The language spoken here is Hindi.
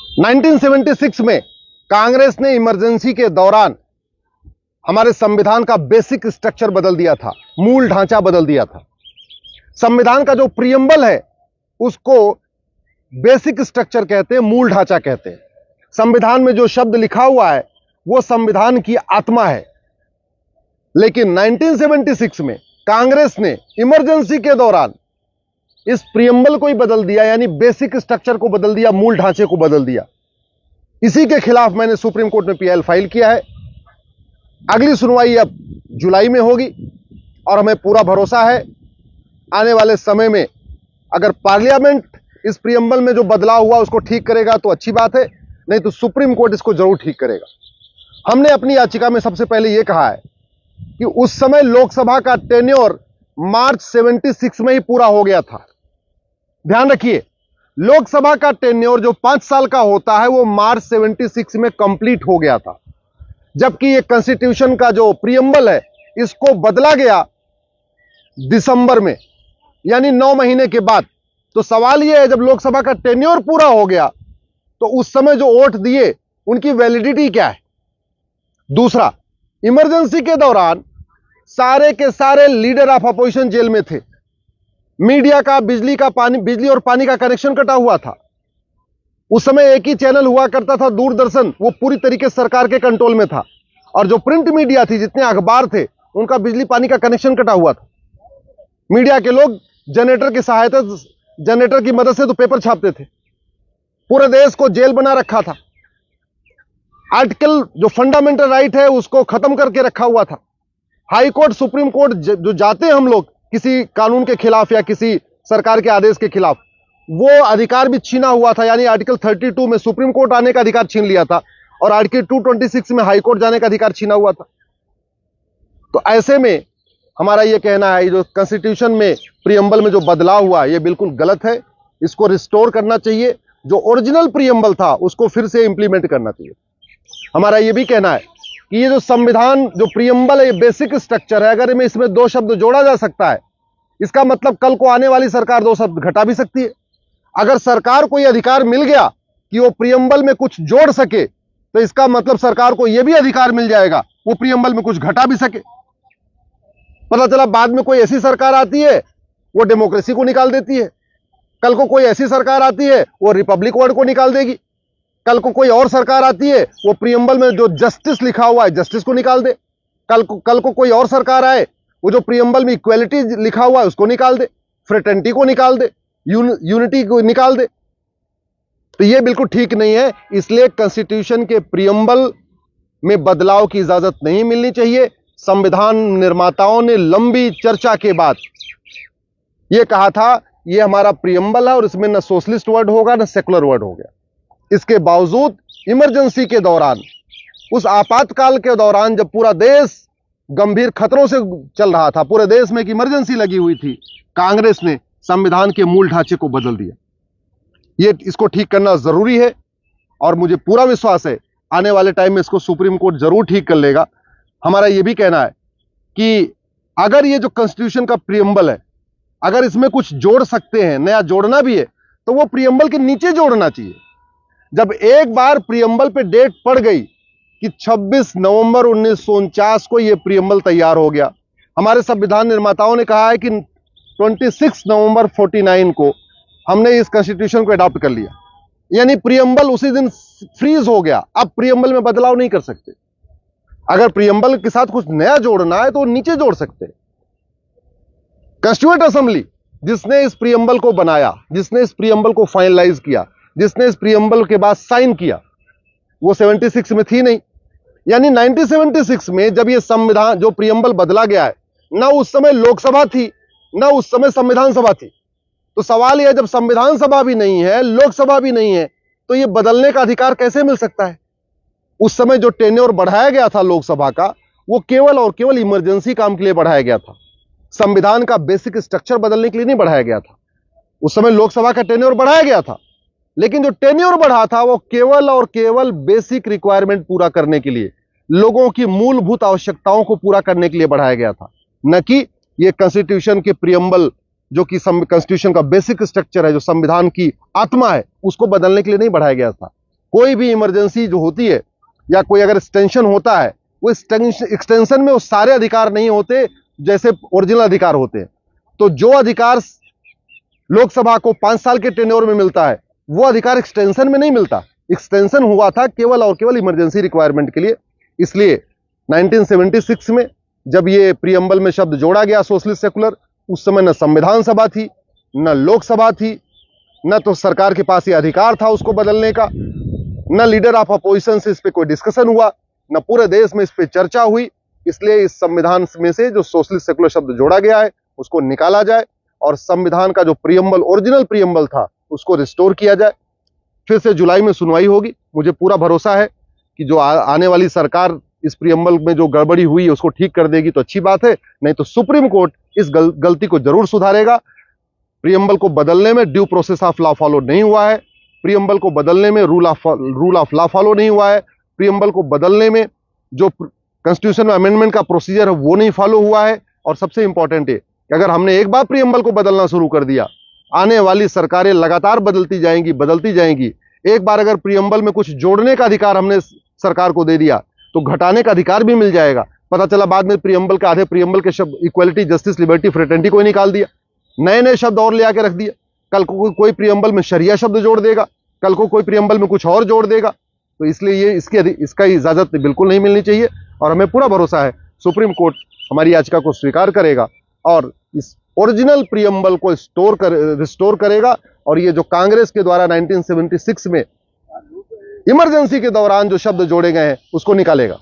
1976 में कांग्रेस ने इमरजेंसी के दौरान हमारे संविधान का बेसिक स्ट्रक्चर बदल दिया था, मूल ढांचा बदल दिया था। संविधान का जो प्रियम्बल है उसको बेसिक स्ट्रक्चर कहते हैं, मूल ढांचा कहते हैं। संविधान में जो शब्द लिखा हुआ है वो संविधान की आत्मा है। लेकिन 1976 में कांग्रेस ने इमरजेंसी के दौरान इस प्रियम्बल को ही बदल दिया, यानी बेसिक स्ट्रक्चर को बदल दिया, मूल ढांचे को बदल दिया। इसी के खिलाफ मैंने सुप्रीम कोर्ट में पीआईएल फाइल किया है। अगली सुनवाई अब जुलाई में होगी और हमें पूरा भरोसा है आने वाले समय में अगर पार्लियामेंट इस प्रियम्बल में जो बदलाव हुआ उसको ठीक करेगा तो अच्छी बात है, नहीं तो सुप्रीम कोर्ट इसको जरूर ठीक करेगा। हमने अपनी याचिका में सबसे पहले यह कहा है कि उस समय लोकसभा का टेन्योर मार्च 76 में ही पूरा हो गया था। ध्यान रखिए, लोकसभा का टेन्योर जो 5 साल का होता है वो मार्च 76 में कंप्लीट हो गया था, जबकि ये कॉन्स्टिट्यूशन का जो प्रियम्बल है इसको बदला गया दिसंबर में, यानी 9 महीने के बाद। तो सवाल यह है, जब लोकसभा का टेन्योर पूरा हो गया तो उस समय जो वोट दिए उनकी वैलिडिटी क्या है? दूसरा, इमरजेंसी के दौरान सारे के सारे लीडर ऑफ अपोजिशन जेल में थे। मीडिया का बिजली और पानी का कनेक्शन कटा हुआ था। उस समय एक ही चैनल हुआ करता था, दूरदर्शन, वो पूरी तरीके से सरकार के कंट्रोल में था। और जो प्रिंट मीडिया थी, जितने अखबार थे, उनका बिजली पानी का कनेक्शन कटा हुआ था। मीडिया के लोग जनरेटर की मदद से तो पेपर छापते थे। पूरे देश को जेल बना रखा था। आर्टिकल जो फंडामेंटल राइट है उसको खत्म करके रखा हुआ था। हाई कोर्ट, सुप्रीम कोर्ट जो जाते हैं हम लोग किसी कानून के खिलाफ या किसी सरकार के आदेश के खिलाफ, वो अधिकार भी छीना हुआ था। यानी आर्टिकल 32 में सुप्रीम कोर्ट आने का अधिकार छीन लिया था और आर्टिकल 226 में हाई कोर्ट जाने का अधिकार छीना हुआ था। तो ऐसे में हमारा यह कहना है, जो कॉन्स्टिट्यूशन में प्रियम्बल में जो बदलाव हुआ ये बिल्कुल गलत है। इसको रिस्टोर करना चाहिए। जो ओरिजिनल प्रियम्बल था उसको फिर से इंप्लीमेंट करना चाहिए। हमारा यह भी कहना है कि ये जो संविधान, जो प्रियम्बल है, ये बेसिक स्ट्रक्चर है। अगर इसमें 2 शब्द जोड़ा जा सकता है, इसका मतलब कल को आने वाली सरकार 2 शब्द घटा भी सकती है। अगर सरकार को यह अधिकार मिल गया कि वो प्रियम्बल में कुछ जोड़ सके, तो इसका मतलब सरकार को यह भी अधिकार मिल जाएगा वो प्रियम्बल में कुछ घटा भी सके। पता चला बाद में कोई ऐसी सरकार आती है वो डेमोक्रेसी को निकाल देती है, कल को कोई ऐसी सरकार आती है वो रिपब्लिक वर्ड को निकाल देगी, कल को कोई और सरकार आती है वो प्रियम्बल में जो जस्टिस लिखा हुआ है जस्टिस को निकाल दे, कल को कोई और सरकार आए वो जो प्रियम्बल में इक्वेलिटी लिखा हुआ है उसको निकाल दे, फ्रेटर्निटी को निकाल दे, यूनिटी को निकाल दे। तो ये बिल्कुल ठीक नहीं है। इसलिए कॉन्स्टिट्यूशन के प्रियम्बल में बदलाव की इजाजत नहीं मिलनी चाहिए। संविधान निर्माताओं ने लंबी चर्चा के बाद यह कहा था ये हमारा प्रियम्बल है और इसमें न सोशलिस्ट वर्ड होगा न सेकुलर वर्ड होगा। इसके बावजूद इमरजेंसी के दौरान, उस आपातकाल के दौरान जब पूरा देश गंभीर खतरों से चल रहा था, पूरे देश में एक इमरजेंसी लगी हुई थी, कांग्रेस ने संविधान के मूल ढांचे को बदल दिया। इसको ठीक करना जरूरी है और मुझे पूरा विश्वास है आने वाले टाइम में इसको सुप्रीम कोर्ट जरूर ठीक कर लेगा। हमारा यह भी कहना है कि अगर ये जो कॉन्स्टिट्यूशन का प्रियम्बल है, अगर इसमें कुछ जोड़ सकते हैं, नया जोड़ना भी है, तो वो प्रियम्बल के नीचे जोड़ना चाहिए। जब एक बार प्रियम्बल पे डेट पड़ गई कि 26 नवंबर 1949 को यह प्रियम्बल तैयार हो गया, हमारे संविधान निर्माताओं ने कहा है कि 26 नवंबर 49 को हमने इस कॉन्स्टिट्यूशन को अडॉप्ट कर लिया, यानी प्रियम्बल उसी दिन फ्रीज हो गया। अब प्रियम्बल में बदलाव नहीं कर सकते। अगर प्रियम्बल के साथ कुछ नया जोड़ना है तो नीचे जोड़ सकते हैं। कॉन्स्टिट्यूएंट असेंबली जिसने इस प्रियम्बल को बनाया, जिसने इस प्रियम्बल को फाइनलाइज किया, जिसने इस प्रियम्बल के बाद साइन किया, वो 76 में थी नहीं। यानी 1976 में जब ये संविधान जो प्रियम्बल बदला गया है, ना उस समय लोकसभा थी ना उस समय संविधान सभा थी। तो सवाल यह, जब संविधान सभा भी नहीं है, लोकसभा भी नहीं है, तो ये बदलने का अधिकार कैसे मिल सकता है? उस समय जो टेन्योर बढ़ाया गया था लोकसभा का, वो केवल और केवल इमरजेंसी काम के लिए बढ़ाया गया था। संविधान का बेसिक स्ट्रक्चर बदलने के लिए नहीं बढ़ाया गया था। उस समय लोकसभा का टेन्योर बढ़ाया गया था, लेकिन जो टेन्योर बढ़ा था वो केवल और केवल बेसिक रिक्वायरमेंट पूरा करने के लिए, लोगों की मूलभूत आवश्यकताओं को पूरा करने के लिए बढ़ाया गया था, न कि ये कॉन्स्टिट्यूशन के प्रियम्बल जो कि कॉन्स्टिट्यूशन का बेसिक स्ट्रक्चर है, जो संविधान की आत्मा है, उसको बदलने के लिए नहीं बढ़ाया गया था। कोई भी इमरजेंसी जो होती है या कोई अगर एक्सटेंशन होता है, वो एक्सटेंशन में वो सारे अधिकार नहीं होते जैसे ओरिजिनल अधिकार होते हैं। तो जो अधिकार लोकसभा को 5 साल के टेन्योर में मिलता है, वो अधिकार एक्सटेंशन में नहीं मिलता। एक्सटेंशन हुआ था केवल और केवल इमरजेंसी रिक्वायरमेंट के लिए। इसलिए 1976 में जब ये प्रीएम्बल में शब्द जोड़ा गया सोशलिस्ट सेकुलर, उस समय न संविधान सभा थी, न लोकसभा थी, न तो सरकार के पास ये अधिकार था उसको बदलने का, न लीडर ऑफ अपोजिशन से इस पे कोई डिस्कशन हुआ, न पूरे देश में इस पे चर्चा हुई। इसलिए इस संविधान में से जो सोशलिस्ट सेकुलर शब्द जोड़ा गया है उसको निकाला जाए और संविधान का जो प्रीएम्बल, ओरिजिनल प्रीएम्बल था, उसको रिस्टोर किया जाए। फिर से जुलाई में सुनवाई होगी। मुझे पूरा भरोसा है कि जो आने वाली सरकार इस प्रीएम्बल में जो गड़बड़ी हुई है उसको ठीक कर देगी तो अच्छी बात है, नहीं तो सुप्रीम कोर्ट इस गलती को जरूर सुधारेगा। प्रीएम्बल को बदलने में due process of law follow नहीं हुआ है, प्रीएम्बल को बदलने में रूल ऑफ लॉ फॉलो नहीं हुआ है, प्रीएम्बल को बदलने में जो कॉन्स्टिट्यूशन अमेंडमेंट का प्रोसीजर है वो नहीं फॉलो हुआ है। और सबसे इंपॉर्टेंट है कि अगर हमने एक बार प्रीएम्बल को बदलना शुरू कर दिया, आने वाली सरकारें लगातार बदलती जाएंगी। एक बार अगर प्रीएम्बल में कुछ जोड़ने का अधिकार हमने सरकार को दे दिया तो घटाने का अधिकार भी मिल जाएगा। पता चला बाद में प्रीएम्बल के आधे प्रीएम्बल के शब्द इक्वलिटी, जस्टिस, लिबर्टी, फ्रेटर्निटी को ही निकाल दिया, नए शब्द और ले आके रख दिया। कल को कोई प्रीएम्बल में शरिया शब्द जोड़ देगा, कल को कोई प्रीएम्बल में कुछ और जोड़ देगा। तो इसलिए ये इसका इजाजत बिल्कुल नहीं मिलनी चाहिए। और हमें पूरा भरोसा है सुप्रीम कोर्ट हमारी याचिका को स्वीकार करेगा और इस ओरिजिनल प्रीएम्बल को रिस्टोर करेगा। और ये जो कांग्रेस के द्वारा 1976 में इमरजेंसी के दौरान जो शब्द जोड़े गए हैं उसको निकालेगा।